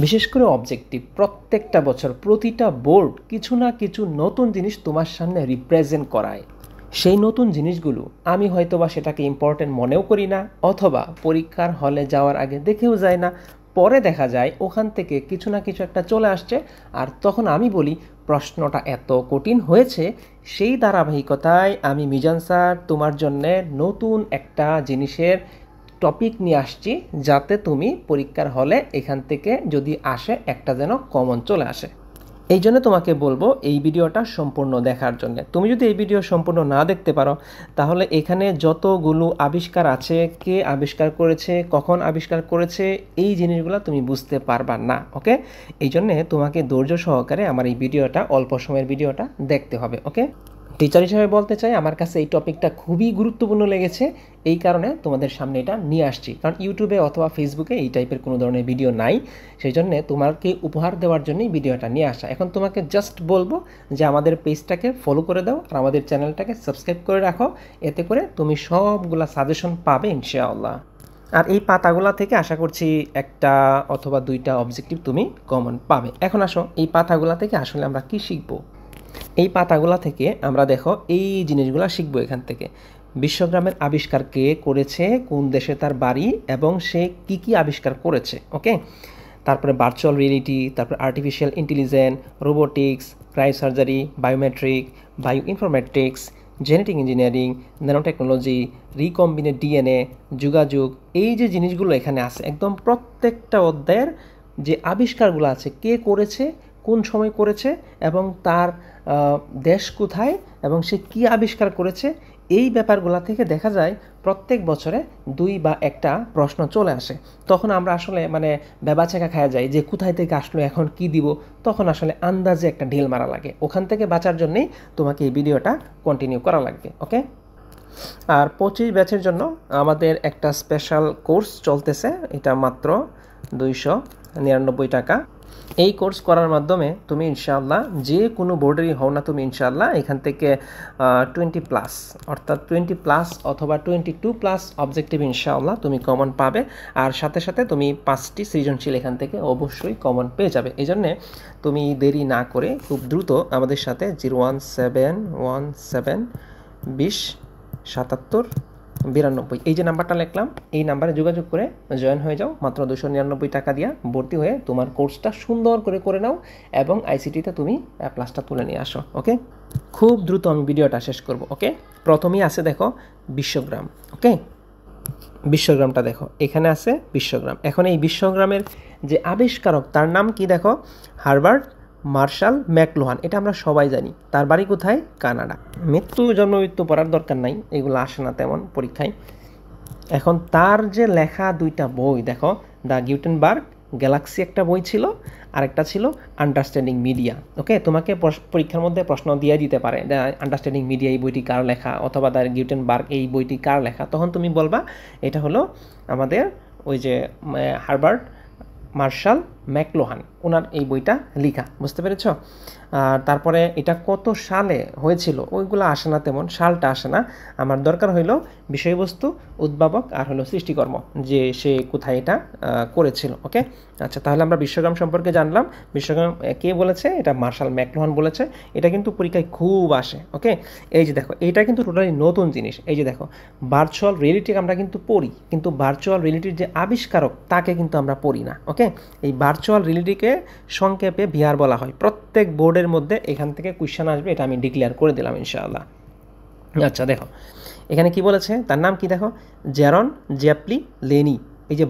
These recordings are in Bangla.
বিশেষ করে অবজেক্টিভ প্রত্যেকটা বছর প্রতিটা বোর্ড কিছু না কিছু নতুন জিনিস তোমার সামনে রিপ্রেজেন্ট করায়। সেই নতুন জিনিসগুলো আমি হয়তোবা সেটাকে ইম্পর্টেন্ট মনেও করি না, অথবা পরীক্ষার হলে যাওয়ার আগে দেখেও যায় না। পরে দেখা যায় ওখান থেকে কিছু না কিছু একটা চলে আসছে, আর তখন আমি বলি প্রশ্নটা এত কঠিন হয়েছে। সেই ধারাবাহিকতায় আমি মিজান স্যার তোমার জন্যে নতুন একটা জিনিসের টপিক নিয়ে আসছি, যাতে তুমি পরীক্ষার হলে এখান থেকে যদি আসে একটা যেন কমন চলে আসে। এই জন্য তোমাকে বলবো এই ভিডিওটা সম্পূর্ণ দেখার জন্য। তুমি যদি এই ভিডিও সম্পূর্ণ না দেখতে পারো, তাহলে এখানে যতগুলো আবিষ্কার আছে, কে আবিষ্কার করেছে, কখন আবিষ্কার করেছে, এই জিনিসগুলো তুমি বুঝতে পারবা না। ওকে, এই জন্যে তোমাকে ধৈর্য সহকারে আমার এই ভিডিওটা, অল্প সময়ের ভিডিওটা দেখতে হবে। ওকে, টিচার হিসেবে বলতে চাই আমার কাছে এই টপিকটা খুবই গুরুত্বপূর্ণ লেগেছে, এই কারণে তোমাদের সামনে এটা নিয়ে আসছি। কারণ ইউটিউবে অথবা ফেসবুকে এই টাইপের কোনো ধরনের ভিডিও নাই, সেই জন্যে তোমাকে উপহার দেওয়ার জন্যই ভিডিওটা নিয়ে আসা। এখন তোমাকে জাস্ট বলবো যে আমাদের পেজটাকে ফলো করে দাও আর আমাদের চ্যানেলটাকে সাবস্ক্রাইব করে রাখো, এতে করে তুমি সবগুলা সাজেশন পাবে ইনশাআল্লাহ। আর এই পাতাগুলা থেকে আশা করছি একটা অথবা দুইটা অবজেক্টিভ তুমি কমন পাবে। এখন আসো এই পাতাগুলা থেকে আসলে আমরা কি শিখবো। এই পাতাগুলা থেকে আমরা দেখো এই জিনিসগুলো শিখবো। এখান থেকে বিশ্বগ্রামের আবিষ্কার কে করেছে, কোন দেশে তার বাড়ি, এবং সে কি কি আবিষ্কার করেছে। ওকে, তারপরে ভার্চুয়াল রিয়েলিটি, তারপরে artificial intelligence, robotics, cryosurgery, biometric, bio informatics, genetic engineering, nanotechnology, recombinant DNA, যোগাযোগ, এই যে জিনিসগুলো এখানে আছে একদম প্রত্যেকটা অধ্যায়ের যে আবিষ্কারগুলো আছে, কে করেছে, কোন সময় করেছে, এবং তার দেশ কোথায়, এবং সে কি আবিষ্কার করেছে, এই ব্যাপারগুলো থেকে দেখা যায় প্রত্যেক বছরে দুই বা একটা প্রশ্ন চলে আসে। তখন আমরা আসলে বেবাচেকা খাওয়া যায় যে কোথায় থেকে আসলো, এখন কি দিব, তখন আসলে আন্দাজে একটা ঢিল মারা লাগে। ওখান থেকে বাঁচার জন্যই তোমাকে এই ভিডিওটা কন্টিনিউ করা লাগবে। ওকে, আর 25 ব্যাচের জন্য আমাদের একটা স্পেশাল কোর্স চলতেছে, এটা মাত্র 299 টাকা। এই কোর্স করার মাধ্যমে তুমি ইনশাআল্লাহ যে কোনো বোর্ডেরই হও না, তুমি ইনশাআল্লাহ এখান থেকে 20+ অর্থাৎ 20+ অথবা 22+ অবজেক্টিভ ইনশাআল্লাহ তুমি কমন পাবে। আর সাথে সাথে তুমি 5টি সৃজনশীল এখান থেকে অবশ্যই কমন পেয়ে যাবে। এই জন্যে তুমি দেরি না করে খুব দ্রুত আমাদের সাথে 01717207792 এই যে নাম্বারটা লিখলাম, এই নাম্বারে যোগাযোগ করে জয়েন হয়ে যাও। মাত্র 299 টাকা দিয়া ভর্তি হয়ে তোমার কোর্সটা সুন্দর করে নাও, এবং আইসিটিতে তুমি প্লাসটা তুলে নিয়ে আসো। ওকে, খুব দ্রুত আমি ভিডিওটা শেষ করব। ওকে, প্রথমেই আছে দেখো বিশ্বগ্রাম। ওকে, বিশ্বগ্রামটা দেখো, এখানে আছে বিশ্বগ্রাম। এখন এই বিশ্বগ্রামের যে আবিষ্কারক তার নাম কি দেখো, হার্বার্ট মার্শাল ম্যাকলুহান। এটা আমরা সবাই জানি। তার বাড়ি কোথায়? কানাডা। জন্ম মৃত্যু পড়ার দরকার নাই, এগুলো আসে না তেমন পরীক্ষায়। এখন তার যে লেখা দুইটা বই দেখো, দ্য গুটেনবার্গ গ্যালাক্সি একটা বই ছিল, আরেকটা ছিল আন্ডারস্ট্যান্ডিং মিডিয়া। ওকে, তোমাকে পরীক্ষার মধ্যে প্রশ্ন দিয়ে দিতে পারে, দ্য আন্ডারস্ট্যান্ডিং মিডিয়া এই বইটি কার লেখা, অথবা দ্য গুটেনবার্গ এই বইটি কার লেখা। তখন তুমি বলবা এটা হলো আমাদের ওই যে হার্বার্ট মার্শাল ম্যাকলুহান, ওনার এই বইটা লেখা। বুঝতে পেরেছ? আর তারপরে এটা কত সালে হয়েছিল ওইগুলো আসে না তেমন, সালটা আসে না। আমার দরকার হইল বিষয়বস্তু, উদ্ভাবক, আর হলো সৃষ্টিকর্ম, যে সে কোথায় এটা করেছিল। ওকে, আচ্ছা, তাহলে আমরা বিশ্বগ্রাম সম্পর্কে জানলাম। বিশ্বগ্রাম কে বলেছে? এটা মার্শাল ম্যাকলুহান বলেছে। এটা কিন্তু পরীক্ষায় খুব আসে। ওকে, এই যে দেখো, এটা কিন্তু টোটালি নতুন জিনিস। এই যে দেখো, ভার্চুয়াল রিয়েলিটি আমরা কিন্তু পড়ি, কিন্তু ভার্চুয়াল রিয়েলিটির যে আবিষ্কারক তাকে কিন্তু আমরা পড়ি না। ওকে, এই ভার্চুয়াল রিয়েলিটিকে সংক্ষেপে ভিআর বলা হয়। প্রত্যেক বোর্ডের মধ্যে এখান থেকে কোয়েশ্চেন আসবে, এটা আমি ডিক্লেয়ার করে দিলাম ইনশাআল্লাহ। আচ্ছা দেখো, এখানে কি বলেছে, তার নাম কি দেখো, জ্যারন জ্যাপলি লেনি। এই যে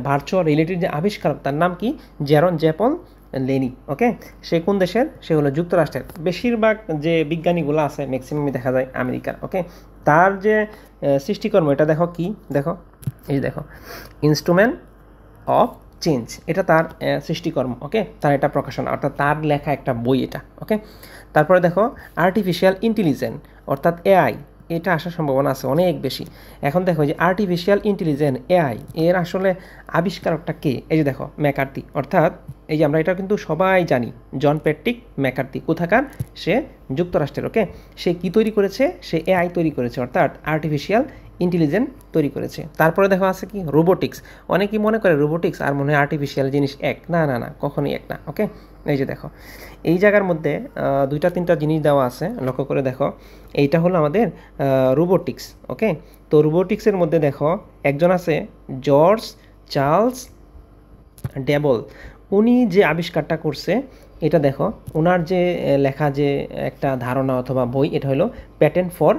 ভার্চুয়াল রিয়েলিটির যে আবিষ্কারক তার নাম কি, জ্যারন জ্যাপল লেনি। ওকে, সে কোন দেশের? সে হলো যুক্তরাষ্ট্রের। বেশিরভাগ যে বিজ্ঞানীগুলো আছে ম্যাক্সিমামই দেখা যায় আমেরিকার। ওকে, তার যে সৃষ্টিকর্ম এটা দেখো কি, দেখো এই যে দেখো, ইনস্ট্রুমেন্ট অফ চেঞ্জ, এটা তার সৃষ্টিকর্ম। ওকে, তার এটা প্রকাশনা, অর্থাৎ তার লেখা একটা বই এটা। ওকে, তারপরে দেখো আর্টিফিশিয়াল ইন্টেলিজেন্স অর্থাৎ এআই, এটা আসার সম্ভাবনা আছে অনেক বেশি। এখন দেখো যে আর্টিফিশিয়াল ইন্টেলিজেন্স এআই এর আসলে আবিষ্কারকটা কে? এই যে দেখো, ম্যাকার্থি। অর্থাৎ এই যে আমরা এটা কিন্তু সবাই জানি, জন প্যাট্রিক ম্যাকার্থি। কোথাকার? সে যুক্তরাষ্ট্রের। ওকে, সে কি তৈরি করেছে? সে এআই তৈরি করেছে, অর্থাৎ আর্টিফিশিয়াল ইন্টেলিজেন্ট তৈরি করেছে। তারপরে দেখো আছে কি রোবোটিক্স। অনেকেই মনে করে রোবোটিক্স আর মনে হয় আর্টিফিশিয়াল জিনিস এক, না না না, কখনোই এক না। ওকে, এই যে দেখো এই জায়গার মধ্যে দুইটা তিনটা জিনিস দেওয়া আছে, লক্ষ্য করে দেখো। এইটা হলো আমাদের রোবোটিক্স। ওকে, তো রোবোটিক্সের মধ্যে দেখো একজন আছে জর্জ চার্লস ডেবল। উনি যে আবিষ্কারটা করছে এটা দেখো, ওনার যে লেখা যে একটা ধারণা অথবা বই, এটা হলো প্যাটেন্ট ফর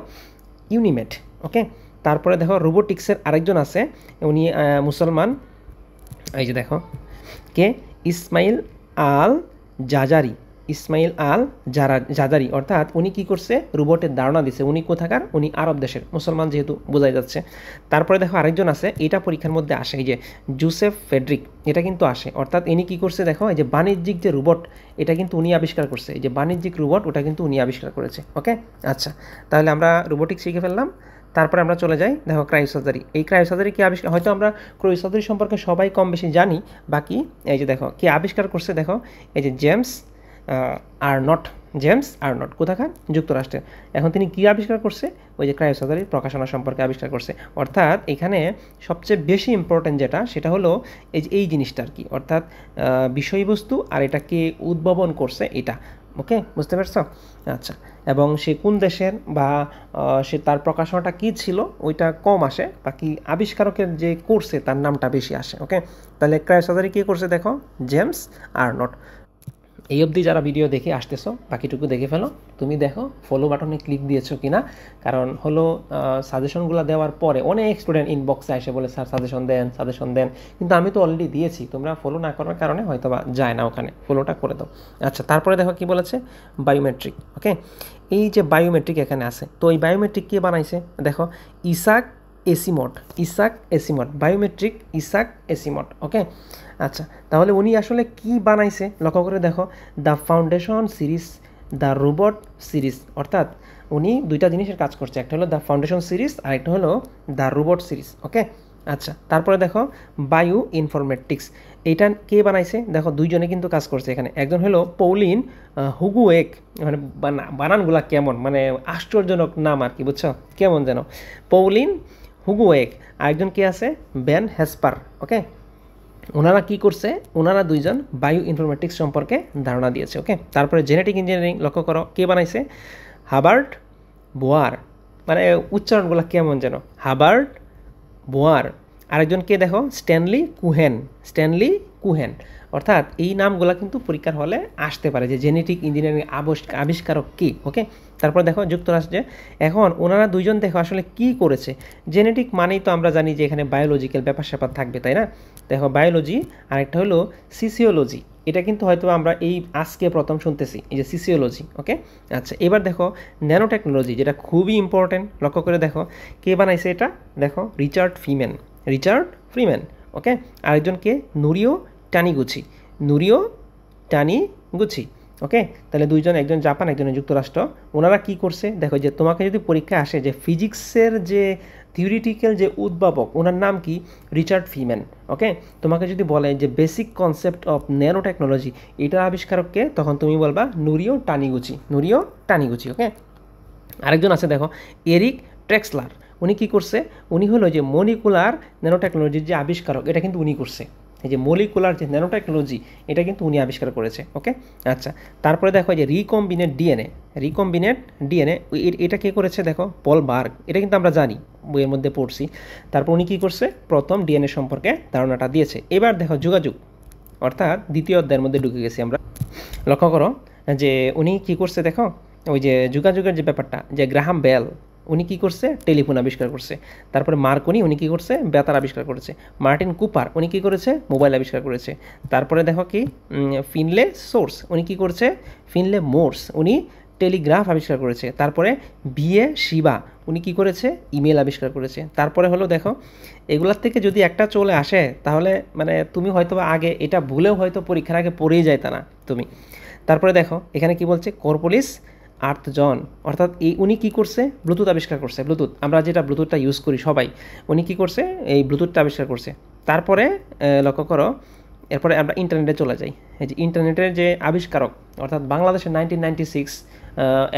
ইউনিমেট। ওকে, তারপরে দেখো রোবোটিক্সের আরেকজন আছে, উনি মুসলমান। এই যে দেখো কে, ইসমাইল আল জাজারি। ইসমাইল আল জাজারি, অর্থাৎ উনি কি করছে, রোবটের ধারণা দিছে। উনি কোথাকার, উনি আরব দেশের, মুসলমান যেহেতু বোঝাই যাচ্ছে। তারপরে দেখো আরেকজন আছে, এটা পরীক্ষার মধ্যে আসে, এই যে জোসেফ ফেডরিক, এটা কিন্তু আসে। অর্থাৎ ইনি কি করছে দেখো, এই যে বাণিজ্যিক যে রোবট, এটা কিন্তু উনি আবিষ্কার করছে। এই যে বাণিজ্যিক রোবট, ওটা কিন্তু উনি আবিষ্কার করেছে। ওকে, আচ্ছা, তাহলে আমরা রোবোটিক্স শিখে ফেললাম। তারপরে আমরা চলে যাই দেখো ক্রায়োসার্জারি। এই ক্রায়োসার্জারি কি আবিষ্কার, হয়তো আমরা ক্রায়োসার্জারি সম্পর্কে সবাই কম বেশি জানি। বাকি এই যে দেখো কি আবিষ্কার করছে দেখো, এই যে জেমস আর্নট। জেমস আর্নট কোথাকার, যুক্তরাষ্ট্রের। এখন তিনি কি আবিষ্কার করছে, ওই যে ক্রায়োসার্জারির প্রকাশনা সম্পর্কে আবিষ্কার করছে। অর্থাৎ এখানে সবচেয়ে বেশি ইম্পর্টেন্ট যেটা, সেটা হলো এই যে এই জিনিসটা আর কি, অর্থাৎ বিষয়বস্তু আর এটাকে উদ্ভাবন করছে এটা। ওকে, বুঝতে পারছো? আচ্ছা, এবং সে কোন দেশের বা সে তার প্রকাশনাটা কী ছিল ওইটা কম আসে, বাকি আবিষ্কারকের যে করছে তার নামটা বেশি আসে। ওকে, তাহলে ক্রায়োসার্জারি কী করছে দেখো, জেমস আর্নট। এই অবধি যারা ভিডিও দেখে আসতেছো, বাকিটুকু দেখে ফেলো। তুমি দেখো ফলো বাটনে ক্লিক দিয়েছো কিনা, কারণ হলো সাজেশনগুলো দেওয়ার পরে অনেক স্টুডেন্ট ইনবক্সে এসে বলে স্যার সাজেশন দেন, কিন্তু আমি তো অলরেডি দিয়েছি, তোমরা ফলো না করার কারণে হয়তো বা যায় না ওখানে, ফলোটা করে দাও। আচ্ছা, তারপরে দেখো কি বলেছে, বায়োমেট্রিক। ওকে, এই যে বায়োমেট্রিক এখানে আছে, তো এই বায়োমেট্রিক কে বানাইছে দেখো, ইসাক এসিমট, বায়োমেট্রিক ইসাক এসিমট। ওকে, আচ্ছা, তাহলে উনি আসলে কি বানাইছে লক্ষ্য করে দেখো, the foundation series, the robot series. অর্থাৎ উনি দুইটা জিনিসের কাজ করছে, একটা হলো দ্য ফাউন্ডেশন সিরিজ আর একটা হলো দ্য রোবট সিরিজ। ওকে, আচ্ছা, তারপরে দেখো বায়ো ইনফরমেটিক্স। এইটা কে বানাইছে দেখো, দুইজনে কিন্তু কাজ করছে এখানে। একজন হলো পৌলিন হুগুয়েক, মানে বানানগুলা কেমন, মানে আশ্চর্যজনক নাম আর কি, বুঝছো, কেমন যেন, পৌলিন হুগুয়েক। আরেকজন কে আছে, বেন হেসপার। ওকে, ওনারা কি করছে, ওনারা দুইজন বায়ো ইনফরমেটিক্স সম্পর্কে ধারণা দিয়েছে। ওকে, তারপরে জেনেটিক ইঞ্জিনিয়ারিং লক্ষ্য করো, কে বানাইছে, হাবার্ট বোয়ার। মানে উচ্চারণগুলো কেমন যেন, হাবার্ট বোয়ার। আরেকজন কে দেখো, স্ট্যানলি কুহেন। অর্থাৎ এই নামগুলো কিন্তু পরীক্ষার হলে আসতে পারে, যে জেনেটিক ইঞ্জিনিয়ারিং আবিষ্কারক কি। ওকে, তারপর দেখো যুক্তরাষ্ট্রে। এখন ওনারা দুইজন দেখো আসলে কি করেছে। জেনেটিক মানেই তো আমরা জানি যে এখানে বায়োলজিক্যাল ব্যাপার স্যাপার থাকবে, তাই না? দেখো বায়োলজি, আরেকটা হলো সিসিওলজি। এটা কিন্তু হয়তো আমরা এই আজকে প্রথম শুনতেছি, এই যে সিসিওলজি। ওকে, আচ্ছা, এবার দেখো ন্যানো টেকনোলজি, যেটা খুবই ইম্পর্টেন্ট। লক্ষ্য করে দেখো কে বানাইছে এটা দেখো, রিচার্ড ফ্রিম্যান। ওকে, আরেকজনকে নুরিও টানিগুচি। ওকে, তাহলে দুইজন, একজন জাপান, একজন যুক্তরাষ্ট্র। ওনারা কি করছে দেখো, যে তোমাকে যদি পরীক্ষা আসে যে ফিজিক্সের যে থিওরিটিক্যাল যে উদ্ভাবক, ওনার নাম কি, রিচার্ড ফিম্যান। ওকে, তোমাকে যদি বলে যে basic concept of nano technology, এটার আবিষ্কারককে, তখন তুমি বলবা নুরিও টানিগুচি। ওকে, আরেকজন আছে দেখো, এরিক ট্রেক্সলার। উনি কি করছে, উনি হলো যে মলিকুলার ন্যানো টেকনোলজির যে আবিষ্কারক, এটা কিন্তু উনি করছে। এই যে মলিকুলার যে ন্যানো টেকনোলজি, এটা কিন্তু উনি আবিষ্কার করেছে। ওকে, আচ্ছা, তারপরে দেখো যে রিকম্বিনেট ডিএনএ, এটা কে করেছে দেখো, পল বার্গ। এটা কিন্তু আমরা জানি, বইয়ের মধ্যে পড়ছি। তারপর উনি কি করছে, প্রথম ডিএনএ সম্পর্কে ধারণাটা দিয়েছে। এবার দেখো যোগাযোগ, অর্থাৎ দ্বিতীয় অধ্যায়ের মধ্যে ঢুকে গেছি আমরা। লক্ষ্য করো যে উনি কি করছে দেখো, ওই যে যোগাযোগের যে ব্যাপারটা, যে গ্রাহাম বেল, উনি কি করছে, টেলিফোন আবিষ্কার করছে। তারপরে মার্কনি, উনি কি করছে, বেতার আবিষ্কার করেছে। মার্টিন কুপার, উনি কি করেছে, মোবাইল আবিষ্কার করেছে। তারপরে দেখো কি, ফিনলে সোর্স, উনি কি করছে, ফিনলে মোর্স, উনি টেলিগ্রাফ আবিষ্কার করেছে। তারপরে বিএ শিবা, উনি কি করেছে, ইমেল আবিষ্কার করেছে। তারপরে হলো দেখো, এগুলার থেকে যদি একটা চলে আসে, তাহলে মানে তুমি হয়তো আগে এটা ভুলেও হয়তো পরীক্ষার আগে পড়েই যাইতা না তুমি। তারপরে দেখো এখানে কি বলছে, কর্পোলিস আর্থজন, অর্থাৎ উনি কি করছে, ব্লুটুথ আবিষ্কার করছে। ব্লুটুথ, আমরা যেটা ব্লুটুথটা ইউজ করি সবাই, উনি কি করছে, এই ব্লুটুথটা আবিষ্কার করছে। তারপরে লক্ষ্য করো, এরপরে আমরা ইন্টারনেটে চলে যাই। এই যে ইন্টারনেটের যে আবিষ্কারক, অর্থাৎ বাংলাদেশের 1996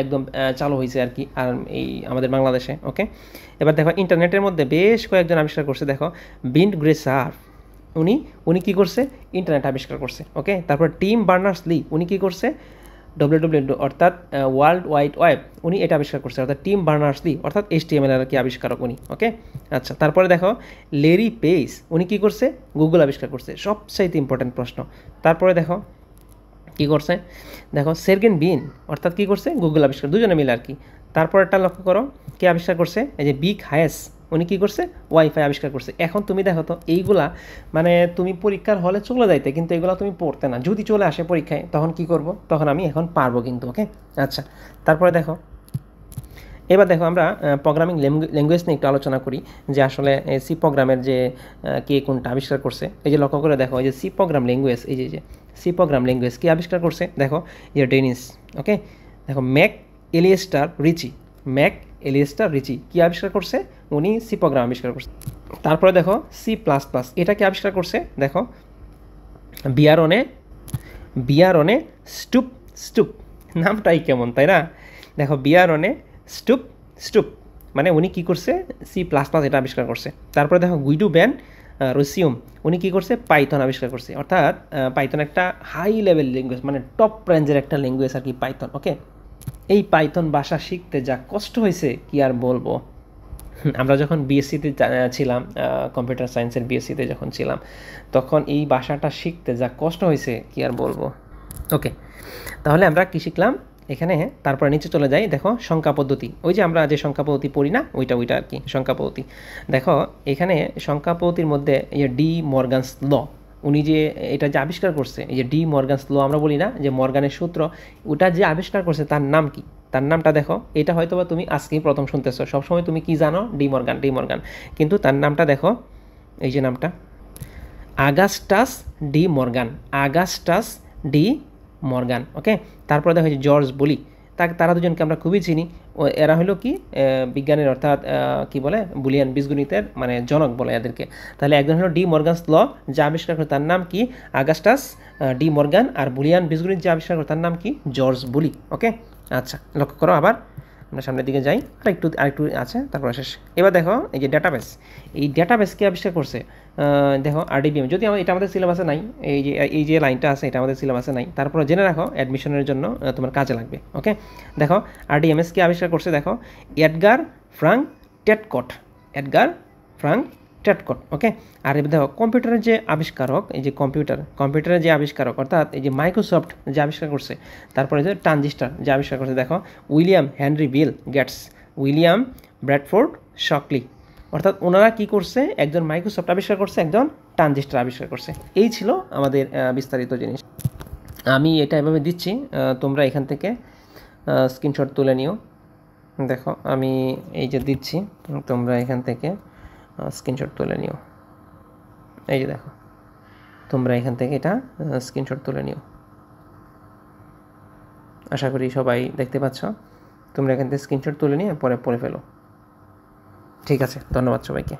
একদম চালু হয়েছে আর কি আর এই আমাদের বাংলাদেশে। ওকে, এবার দেখো ইন্টারনেটের মধ্যে বেশ কয়েকজন আবিষ্কার করছে। দেখো বিন্ড গ্রেসার উনি কী করছে, ইন্টারনেট আবিষ্কার করছে। ওকে, তারপর টিম বার্নার্স লি উনি কী করছে, ডব্লিউডব্লিউ অর্থাৎ ওয়ার্ল্ড ওয়াইড ওয়েব উনি এটা আবিষ্কার করছে, অর্থাৎ টিম বার্নার্স লি অর্থাৎ HTML এর কি আবিষ্কারক উনি। ওকে, আচ্ছা, তারপরে দেখো লেরি পেইস উনি কী করছে, গুগল আবিষ্কার করছে, সবচাইতে ইম্পর্টেন্ট প্রশ্ন। তারপরে দেখো কী করছে, দেখো সের্গেন বিন অর্থাৎ কী করছে, গুগল আবিষ্কার, দুজনে মিলে আর কি। তারপরটা লক্ষ্য করো কে আবিষ্কার করছে, এই যে বিগ হায়েস উনি কী করছে, ওয়াইফাই আবিষ্কার করছে। এখন তুমি দেখো তো এইগুলা মানে তুমি পরীক্ষার হলে চলে যাইতে, কিন্তু এগুলো তুমি পড়তে না, যদি চলে আসে পরীক্ষায় তখন কি করব, তখন আমি এখন পারবো কিন্তু। ওকে, আচ্ছা, তারপরে দেখো এবার দেখো আমরা প্রোগ্রামিং ল্যাঙ্গুয়েজ নিয়ে একটু আলোচনা করি, যে আসলে সি প্রোগ্রামের যে কে কোনটা আবিষ্কার করছে। এই যে লক্ষ্য করে দেখো, এই যে সি প্রোগ্রাম ল্যাঙ্গুয়েজ, এই যে সি প্রোগ্রাম ল্যাঙ্গুয়েজ কী আবিষ্কার করছে, দেখো যে ডেনিস। ওকে, দেখো ম্যাক এলিয়েস্টার রিচি কী আবিষ্কার করছে, উনি সি প্রোগ্রাম আবিষ্কার করছে। তারপরে দেখো C++ এটা কি আবিষ্কার করছে, দেখো বিয়ারনে স্টুপ নামটাই কেমন তাই না। দেখো বিয়ারনে স্টুপ মানে উনি কী করছে, C++ এটা আবিষ্কার করছে। তারপরে দেখো গুইডু ব্যান রসিউম উনি কী করছে, পাইথন আবিষ্কার করছে। অর্থাৎ পাইথন একটা হাই লেভেল ল্যাঙ্গুয়েজ, মানে টপ রেঞ্জের একটা ল্যাঙ্গুয়েজ আর কি পাইথন। ওকে, এই পাইথন ভাষা শিখতে যা কষ্ট হয়েছে কি আর বলবো। আমরা যখন বিএসসিতে ছিলাম, কম্পিউটার সায়েন্সের বিএসসিতে যখন ছিলাম, তখন এই ভাষাটা শিখতে যা কষ্ট হয়েছে কি আর বলবো। ওকে, তাহলে আমরা কী শিখলাম এখানে, তারপরে নিচে চলে যাই। দেখো সংখ্যা পদ্ধতি, ওই যে আমরা যে সংখ্যা পদ্ধতি পড়ি না, ওইটা আর কি সংখ্যা পদ্ধতি। দেখো এখানে সংখ্যা পদ্ধতির মধ্যে এই যে ডি মর্গানস ল উনি যে এটা যে আবিষ্কার করছে, এই যে ডি মর্গানস ল আমরা বলি না যে মর্গানের সূত্র, ওটা যে আবিষ্কার করছে তার নাম কি, তার নামটা দেখো, এটা হয়তো বা তুমি আজকেই প্রথম শুনতেছো, সবসময় তুমি কি জানো, ডি মর্গান, কিন্তু তার নামটা দেখো, এই যে নামটা আগাস্টাস ডি মর্গান। ওকে, তারপরে দেখো যে জর্জ বলি, তারা দুজনকে আমরা খুবই চিনি। এরা হলো কি বিজ্ঞানের, অর্থাৎ কি বলে বুলিয়ান বীজগণিতের মানে জনক বলে এদেরকে। তাহলে একজন হলো ডি মর্গানস ল যা আবিষ্কার করে তার নাম কি, আগাস্টাস ডি মর্গান, আর বুলিয়ান বীজগণিত যে আবিষ্কার করে তার নাম কি, জর্জ বুলি। ওকে, আচ্ছা, লক্ষ্য করো, আবার আমরা সামনের দিকে যাই, আরেকটু আছে, তারপর শেষ। এবার দেখো এই যে ডাটাবেস, এই ডাটাবেস কে আবিষ্কার করছে, দেখো RDBMS, যদি এটা আমাদের সিলেবাসে নাই, এই যে লাইনটা আছে এটা আমাদের সিলেবাসে নাই, তারপরে জেনে রাখো অ্যাডমিশনের জন্য তোমার কাজে লাগবে। ওকে, দেখো RDMS কে আবিষ্কার করছে, দেখো এডগার ফ্রাঙ্ক টেটকট। ওকে, আর এবার দেখো কম্পিউটারের যে আবিষ্কারক, এই যে কম্পিউটারের যে আবিষ্কারক, অর্থাৎ এই যে মাইক্রোসফট যে আবিষ্কার করছে, তারপরে যে ট্রানজিস্টার যে আবিষ্কার করছে, দেখো William Henry Bill Gates, William Bradford Shockley, অর্থাৎ ওনারা কি করছে, একজন মাইক্রোসফট আবিষ্কার করছে, একজন ট্রানজিস্টার আবিষ্কার করছে। এই ছিল আমাদের বিস্তারিত জিনিস। আমি এটা এভাবে দিচ্ছি, তোমরা এখান থেকে স্ক্রিনশট তুলে নিও। দেখো আমি এই যে দিচ্ছি, তোমরা এখান থেকে স্ক্রিনশট তুলে নিও। এই যে দেখো, তোমরা এখান থেকে এটা স্ক্রিনশট তুলে নিও। আশা করি সবাই দেখতে পাচ্ছ। তোমরা এখান থেকে স্ক্রিনশট তুলে নিয়ে পরে পড়ে ফেলো। ঠিক আছে, ধন্যবাদ সবাইকে।